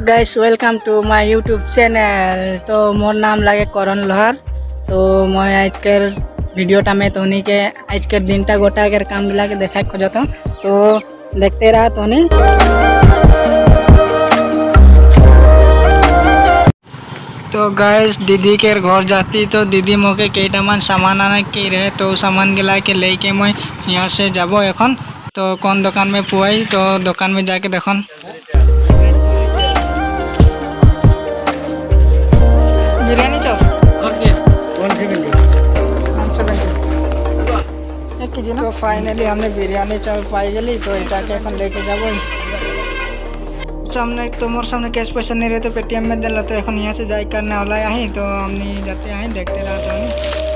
Guys welcome to my YouTube channel. तो मोर नाम लगे करण लोहार। तो मैं आजकर वीडियोटा में तोनी के आजकर दिनटा गोटा कर काम मिला के देखा खोजता तो देखते रहा तोनी। तो गाइस दीदी के घर जाती तो दीदी मोके केटामान सामान आना की रहे तो सामान गिला के लेके मैं यहाँ से जाबो एखन। तो कौन दुकान में पुआई तो दुकान में जाके देखन। बिरयानी चॉप एक के जी ना। तो फाइनली हमने बिरयानी चॉप पाई गली तो इटा के এখন लेके जाबो। सामने तो मोर सामने कैश पैसा नहीं रहे तो पेटीएम में दिल तो এখন यहाँ से जाए करने वाला है। तो हमने जाते हैं देखते रहा तो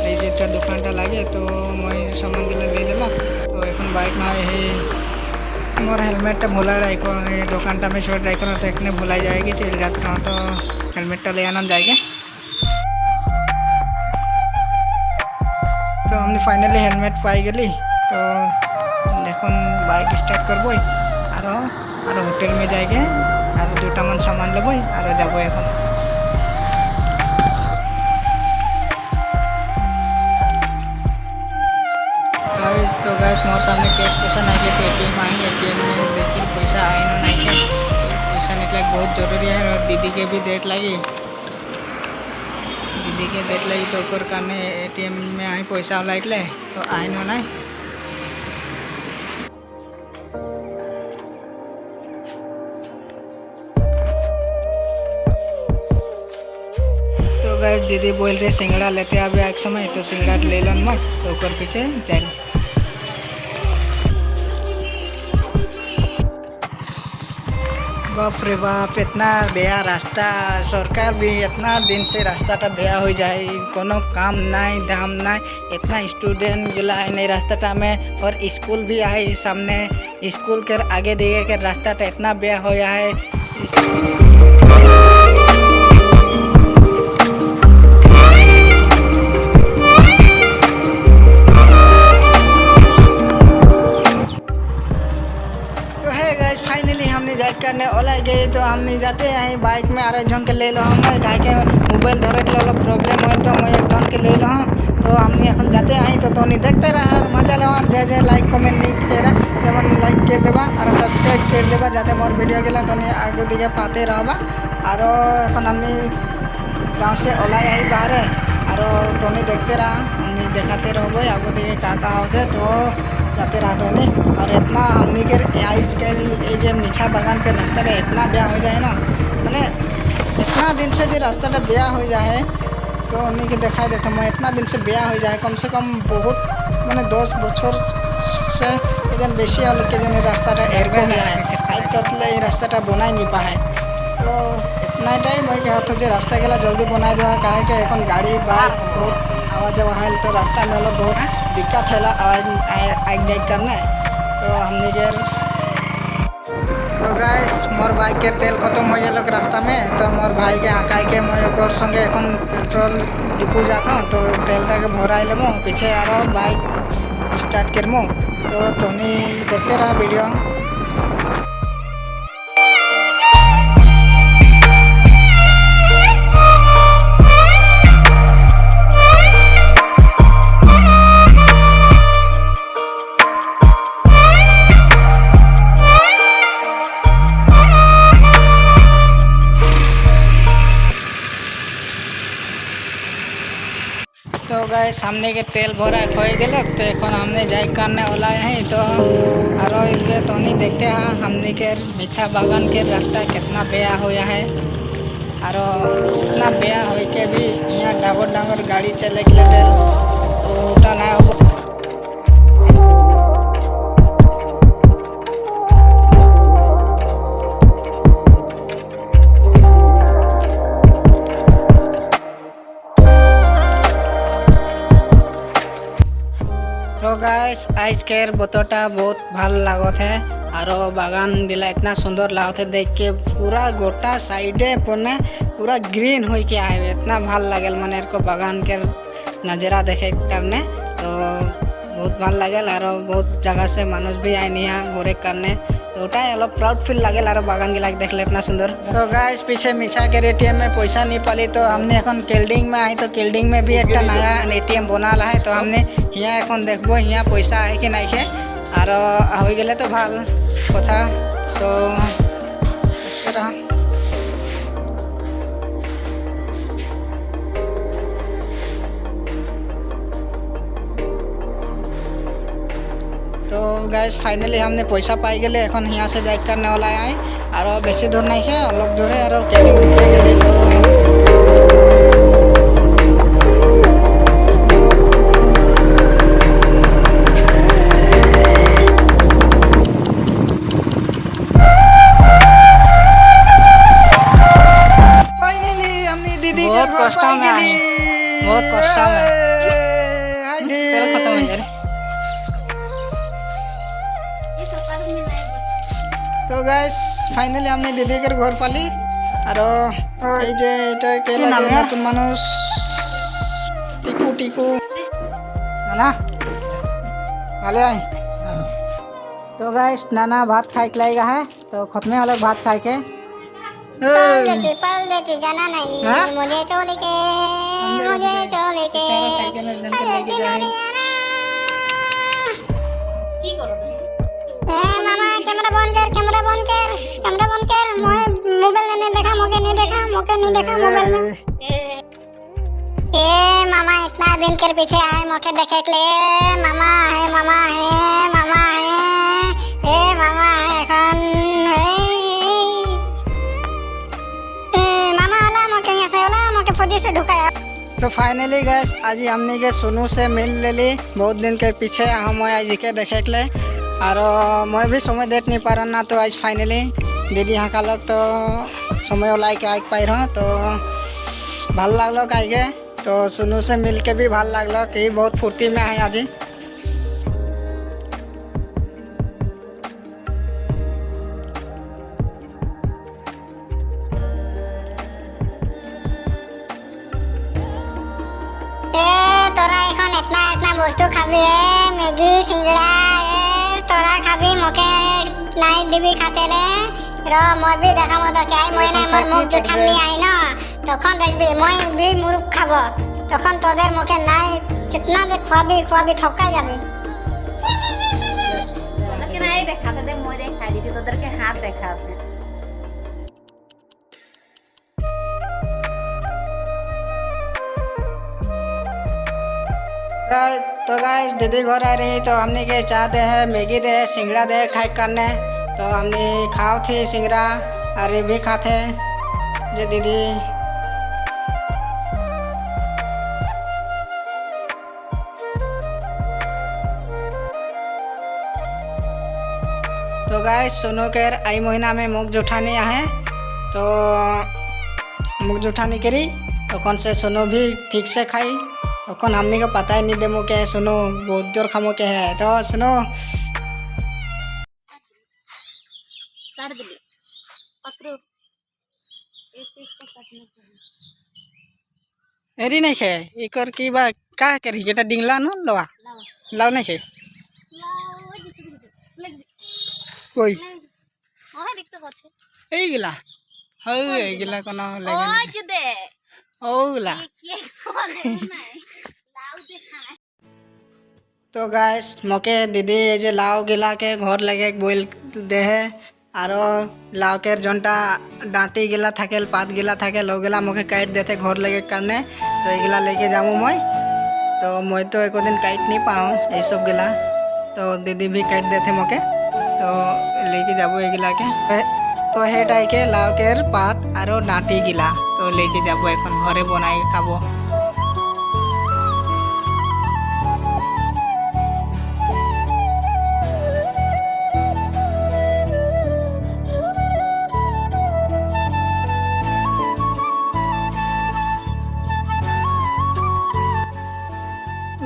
ये जेटा दुकानटा लागे तो मैं सामान दिला ले दिला। तो এখন बाइक में है मोर हेलमेट भुला रखो दुकानटा में छोड़ रखो तो एक भुला जाएगी चल जाते रहो तो हेलमेट ले आना जाएगा। तो हमने फाइनली हेलमेट पाई गली तो देखो बाइक स्टार्ट करबो और होटल में जाएंगे और दूटा मन सामान लेबो और जाबो এখন। तो गाइस मोर सामने कैश पैसा नहीं है तो एटीएम आई एटीएम में देखिए पैसा आई ना नहीं है। पैसा निकला बहुत जरूरी है और दीदी के भी डेट लगी तो ऊपर करने एटीएम में आई पैसा वाला इतले तो आई ना नहीं। तो गाइस दीदी बोल रहे सिंगड़ा लेते आवे एक समय तो सिंगड़ा ले लन मत तो ऊपर पीछे चल। बाप रे बाप इतना बेया रास्ता सरकार भी इतना दिन से रास्ता बेया हो जाए कोनो काम नहीं धाम नहीं इतना स्टूडेंट गिला है नहीं रास्ता में और स्कूल भी आए सामने स्कूल के आगे दिए के रास्ता इतना बेया हो है। फाइनली हमने जाए करने ओला गए तो हमने जाते हैं बाइक में आर जन के ले लो हम गाय के मोबाइल धरे के लिए प्रॉब्लम हो तो मैं एक जन के ले लो तो हमने এখন जाते हैं तो नहीं देखते रहा और मजा लो और जय जय लाइक कमेंट नहीं करा से लाइक कर देवा और सब्सक्राइब कर देवा जाते मोर वीडियो गला तो आगे दिखे पाते रहबा। और এখন हमने गाँव से ओला आई बाहर और तो नहीं देखते रहा हमने देखाते रहो आगे दिखे का होते तो जाते रहा तो और इतना हमने के आज मीठा बागान के रास्ता इतना ब्याह हो जाए ना मैंने इतना दिन से जो रास्ता ब्याह हो जाए तो उन्हीं के दिखाई देता मैं इतना दिन से ब्याह हो जाए कम से कम बहुत मैंने 10 बछर से जन बेसी वाले के जन रास्ता एरको गया है आज तक ये रास्ता बनाई नहीं पाए। तो इतना टाइम मैं कहता जो रास्ता गला जल्दी बना देवा कहे कि এখন गाड़ी बाइक बहुत आवाज है तो रास्ता में बहुत दिक्कत है आग जाए करने। तो हमने गेर तो गाइस मोर बाइक के तेल खत्म हो गया रास्ता में तो मोर भाई के हकाई के मैं संगे पेट्रोल डिपो जाता हूँ तो तेल तक भराई लेमो पीछे आरो बाइक स्टार्ट करमो। तो तोनी देखते रहा वीडियो। तो गए सामने के तेल भरा खोए गल तो এখন हमने जाए करने वाला है तो आरो इनके तो नहीं देखते हैं हमने के मीठा बागान के रास्ता कितना बेया होया है आरो इतना बेया हो के भी यहाँ डागर डागर गाड़ी चले के दिल तो उठा ना हो। तो गाइस आज के बोतोटा बहुत भल लागत है और बागान दिला इतना सुंदर लागत है देख के पूरा गोटा साइडे पने पूरा ग्रीन हो के आए इतना भल लगल मैंने को बागान के नज़ारा देखे करने तो बहुत भल लगल और बहुत जगह से मानुष भी आए यहाँ घूरे करने तो उठाए अलग प्राउड फील लगे और बागान गिला देखले इतना सुंदर। तो गाइस पीछे मीठा के एटीएम में पैसा नहीं पाली तो हमने एखन केल्डिंग में आई तो केल्डिंग में भी एक नया एटीएम बनाला है तो हमने यहाँ एखन देखबो यहाँ पैसा है कि नहीं है और हो गए तो भल कथा तो तो गाइस फाइनली हमने पैसा पाई गए एखन यहाँ से जाए करने वाला है और बेसी दूर नहीं है अलग दूर है और केल्डिंग पे गए तो फाइनली हमने दीदी के घर कष्ट में आई बहुत कष्ट में तेल खत्म हो गया। तो गाइस फाइनली हमने दीदी के घर पाली और এই যে এটা কে লাগে নতুন মানুষ টিকু টিকু না ভালো है। तो गाइस नाना भात खाए के लाएगा है तो खत्मे वाला भात खाए के पल देची जाना नहीं मुझे चोले के की करो मामा कैमरा बंद कर मोबाइल नहीं देखा मोबाइल में मामा इतना दिन के पीछे आए मौके देखे के लिए मामा है मामा है कौन मामा वाला मौके यहाँ से वाला मौके फौजी से ढुकाया। तो फाइनली गैस आज हमने के सोनू से मिल लेली बहुत दिन के पीछे हम आज के देखे के और मैं भी समय देख नहीं पा रहा ना तो आज फाइनली दीदी यहाँ का लोग तो समय लाई के आग पाई रहा तो भल लगल आगे तो सोनू से मिल के भी भल लगल कि बहुत फुर्ती में है आज। तोरा এখন इतना বস্তু খাবি मैगी सिंगड़ा तोरा खाबी मोके नहीं दिबी खातेले रो मोर भी देखामो तो क्या মই নাই मोर मुख जुठामी आई न तखन देखबी মই भी मुरुख खाबो तखन तोদের मोके নাই कितना दे खुआबी थका जाबी তোদেরকে নাই দেখাতে দে মই দেখাই দিছি তোদেরকে হাত দেখাবে। तो गाइस दीदी घर आ रही तो हमने के चाह दे है मैगी दे सिंगड़ा दे खाए करने तो हमने खाओ थी सिंगड़ा अरे भी खाते जो दीदी तो गाइस सोनू के आई महीना में मुख जुठानी है तो मुख जुठानी करी तो कौन से सोनू भी ठीक से खाई तखन हमने को पता ही नहीं दे मुके सुनो बहुत जोर खामो के है तो सुनो काट दिली पकड़ो एक काटने एरी नहीं खे एकर की बा का करी जेटा डिंगला न लवा लाव नहीं खे कोई ओहे देखते আছে এই গিলা এই গিলা কোনো লাগে ওই যে দে ओला কি কোনে নাই লাউ দে খানা। तो गाइस मोके दीदी ये जे लाव गिला के घर लगे बोल दे है और लाव के जंटा डांटी गिला थाके पात गिला थाके लो गिला मोके काट देते घर लगे करने तो ये गिला लेके जाऊँ मैं तो एक दिन काट नहीं पाऊँ ये सब गिला तो दीदी भी काट देते मोके तो लेके जाबो ये गिला के तो हेट आई के लाव के पात और डांटी गिला तो लेके जाबो एखन घरे बनाई खाबो।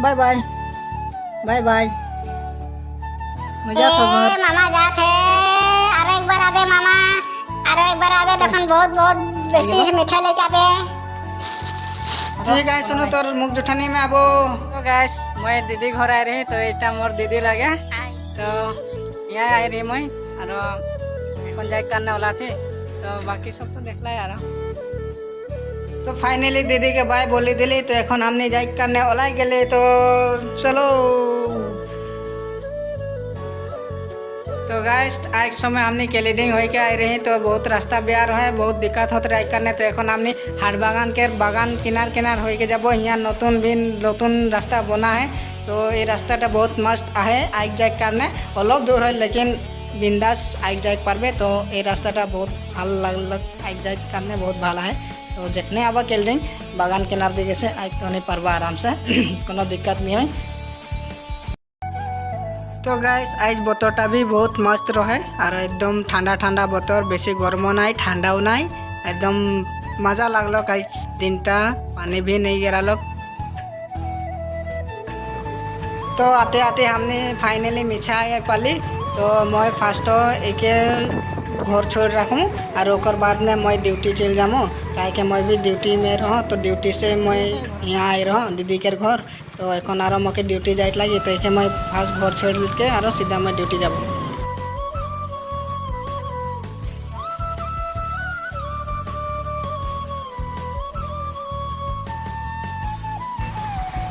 बाय बाय बाय बाय मजा तो घर मामा जाते अरे एक बार आबे मामा अरे एक बार आबे तखन बहुत बेसी मीठा लेके आबे। ठीक है सुनो तोर मुख जुठानी में आबो तो गाइस मैं दीदी घर आ रही तो इटा मोर दीदी लगे तो यहाँ आई रही मैं और এখন যাই करने वाला थे तो बाकी सब तो देखला यार। तो फाइनली दीदी के बाय बोली दिली तो এখন हमने जाई करने वाला गेले तो चलो। तो गाइस आज समय हमने क्लीनिंग हो के आई रही तो बहुत रास्ता बिहार है बहुत दिक्कत होते रही करने तो এখন हमने हाट बागान के बागान किनार किनार हो के जब यहाँ नतून रास्ता बना है तो ये रास्ता बहुत मस्त है आइक जाए करने अलग दूर है लेकिन बिंदास आइक जाए पारबे तो ये रास्ता बहुत ভাল लग आइक जाए करने बहुत भला है। तो जितने आबा क्लीनिंग बागान किनार दिखे से आइक तो नहीं पारबा आराम से कोनो दिक्कत नहीं है। तो गाइस आज बतरटा भी बहुत मस्त रहे और एकदम ठंडा ठंडा बतर बेसि गर्म नाई ठंडाओ नाई एकदम मजा लगल आज दिनटा पानी भी नहीं गिरालक। तो आते आते हमने फाइनली मिछा पाली तो मैं फार्स्ट एक घर छोड़ रखूँ और ओकर बाद में मैं ड्यूटी चल जाऊँ क्या मैं भी ड्यूटी में रहूँ तो ड्यूटी से मैं यहाँ आई रहूँ दीदी के घर तो এখন आरो मके ड्यूटी जाए लगी तो एक मैं फार्स्ट घर छोड़ के आरो सीधा मैं ड्यूटी যাব।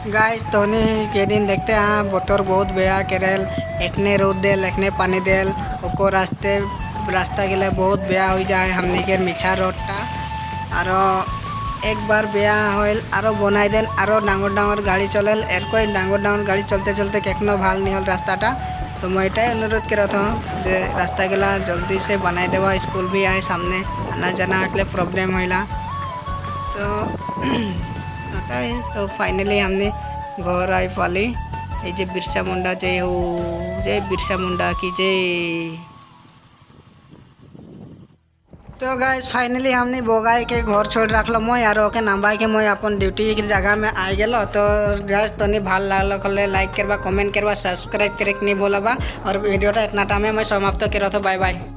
गाइस तोनी के दिन देखते हैं बतर बहुत बेया केरल एकने रोद देल एकने पानी देल ओको रास्ता गले बहुत बेया हो जाए हमने के मिछा रोडटा और एक बार बेया होल आरो बनाई देन आरो डांगर डांगर गाड़ी चलल एरको डांगर डांगर गाड़ी चलते चलते केकनो भाल नहीं हल रास्ताटा तो मैं एटाई अनुरोध करत हूँ जे रास्ता गला जल्दी से बनाई देवा स्कूल भी आए सामने आना जाना के प्रॉब्लम होला तो फाइनली हमने घर आई पाली ये जे बिरसा मुंडा जय हो जय बिरसा मुंडा की जय। तो गाइस फाइनली हमने बोगाई के घर छोड़ रखल मैं और ओके नंबाई के मैं अपन ड्यूटी की जगह में आ गलो। तो गाइस तनी भल लगल लाइक करवा कमेंट करवा सब्सक्राइब करे नहीं बोलबा और वीडियोटा इतना टाइम में समाप्त करत बाय बाय।